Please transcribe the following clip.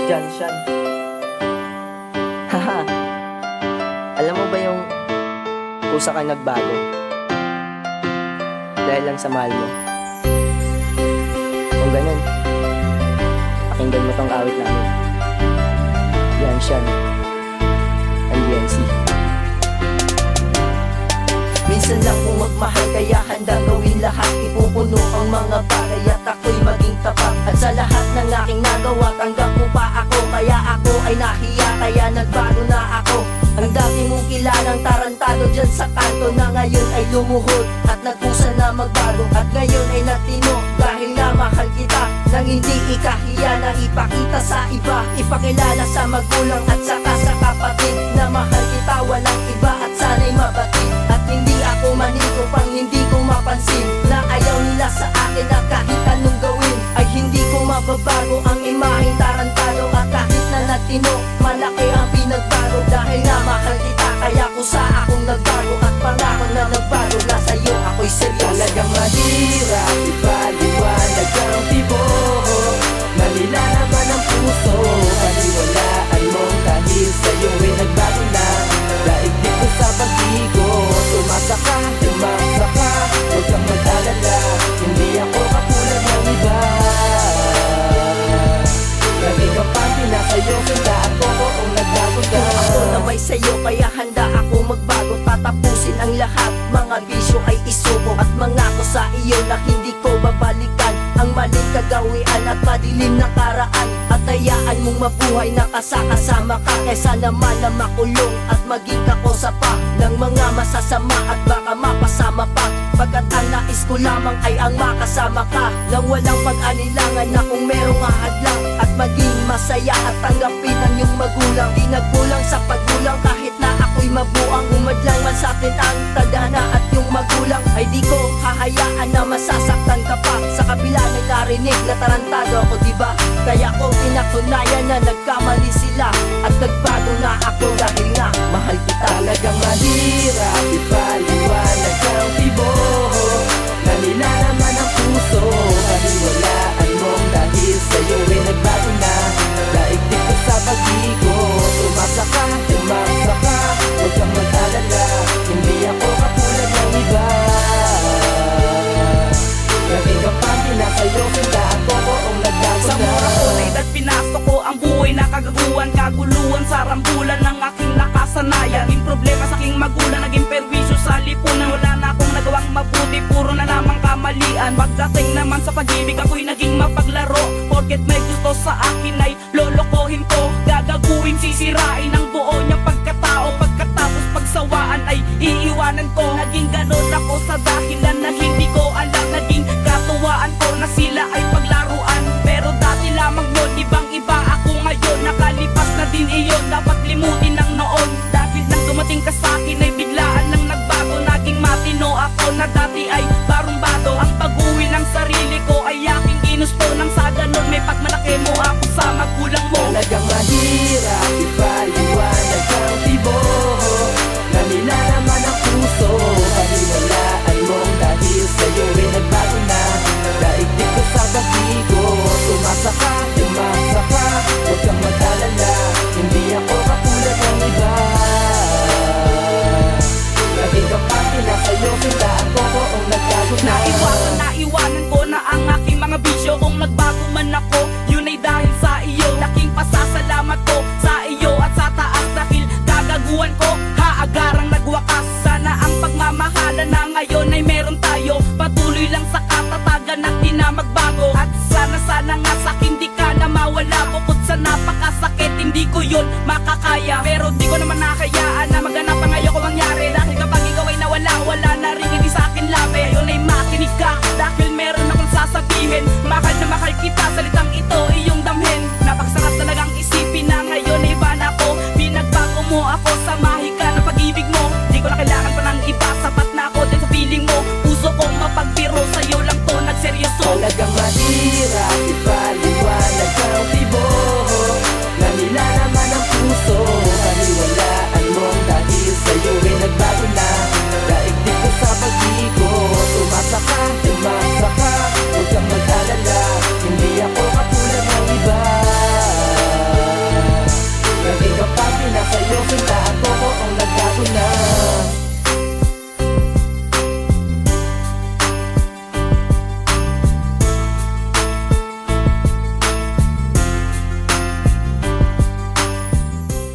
Janshan. Haha. Alam mo ba yung kusa ka nagbago dahil lang sa mahal mo? Kung ganun, pakinggan mo tong awit namin. Janshan and DNC. Minsan lang kung magmahal kaya handa gawin lahat. Ipupuno ang mga bagay at ako'y maging tapat. At sa lahat ng aking nagawa tanggap mo pa ako. Kaya ako ay nahiya kaya nagbago na ako. Ang dati mong kilalang tarantado dyan sa kanto na ngayon ay lumuhod at nagkusa na magbago. At ngayon ay natino dahil na mahal kita nang hindi ikahiya na ipakita sa iba. Ipakilala sa magulang at saka sa kapatid na mahal kita walang iba at sana'y mabatid. At hindi ako manigo pang hindi ko mapansin na ayaw nila sa akin na kahit anong gawin ay hindi ko mababago ang imaheng tarantado. At kahit na natino malaki ang pinagbago dahil na mahal kita kaya kusa akong nagbago. At pangako na nagbago na sa'yo ako'y seryoso. Talagang mahirap ipaliwanag ang tibok. Malila naman ang puso, paniwalaan mo dahil sa'yo ay nagbago na. Daigdig ko sa pag-igo, tumasa ka, huwag kang mag-alala. Hindi ako katulad ng iba. Lagi kang pati na sa'yo, sanda ako kung nagbago ka. Ako na may sayo kaya handa ako magbago. Tatapusin ang lahat, mga bisyo ay isubo. At mangako sa iyo na hindi ko babalikan ang maling kagawian at madilim na karaan. At hayaan mong mabuhay na kasama ka kaysa naman na makulong at maging kakosa pa ng mga masasama at baka mapasama pa. Pagkat ang nais ko lamang ay ang makasama ka nang walang pag-anilangan na kung merong ahadlang. At maging masaya at tanggapin ang iyong magulang. Di nagkulang sa paggulang kahit na ako'y mabuang. Umadlang man sa atin ang tadhana at yung magulang ay di ko hahayaan na masasaktan ka pa. Sa kabila ng narinig na tarantado ako diba? Kaya ko pinatunayan na nagkamali sila at nagbago na ako dahil nga mahal kita. Talagang mahirap ipaliwanag ang tibok. Nalila naman ang puso, paniwalaan mo dahil sa'yo ay nagbago na. Daigdig ko sa pag-igo, tumasa ka, huwag kang mag-alala. Hindi ako katulad ng iba. Lagi kang pati na sa'yo, sanda ako kung nagbago na. Sa mura ko na edad pinasok ko ang buhay na kagaguhan. Kaguluhan sa rambulan ng aking nakasanayan. Naging problema sa aking magulang, naging perwisyo sa lipunan. Wala na akong nagawang mabuti, puro na lamang kamalian. Pagdating naman sa pag-ibig ako'y naging mapaglaro. Porket may gusto sa akin ay lolokohin ko. Gagaguhin, sisirain ang buo niyang pagkatao. Pagkatapos pagsawaan ay iiwanan ko. Naging ganon ako sa dahilan na hindi ko alam. Naging katuwaan ko na sila ay paglaruan. Pero dati lamang yun, ibang iba ako ngayon. Nakalipas na din iyon, dapat limutin ang noon. Dahil nang dumating ka sa akin ay biglaan nang nagbago. Naging matino ako na dati ay barumbado. Ang baguhin ng sarili ko ay aking ginusto. Nang sa ganon may pagmalaki mo ako sa magulang mo. Talagang mahirap ipaliwanag ang tibok. Nalila naman ang puso, paniwalaan mo dahil sa'yo ay nagbago na. Daigdig ko sa pag-igo, tumasa ka, huwag kang mag-alala. Hindi ako katulad ng iba. Lagi kang pati na sa'yo, sanda ako kung nagbago na. Naiwanan ko na ang aking mga bisyo. Kung nagbago man ako, yun ay dahil sa iyo. Laking pasasalamat ko sa iyo at sa taas. Dahil kagaguhan ko, haagarang nagwakas. Sana ang pagmamahalan na ngayon ay meron tayo. Patuloy lang sa katatagan at di na magbago. At sana nga sa'kin di ka na mawala. Bukod sa napakasakit, hindi ko yun makakaya. Pero di ko naman nakayaan na maganap ang ayaw ko mangyari. Dahil kapag ikaw ay nawala, wala na rin hindi sa'kin labi. Ngayon ay makinig ka dahil meron akong sasabihin. Mahal na mahal kita, salita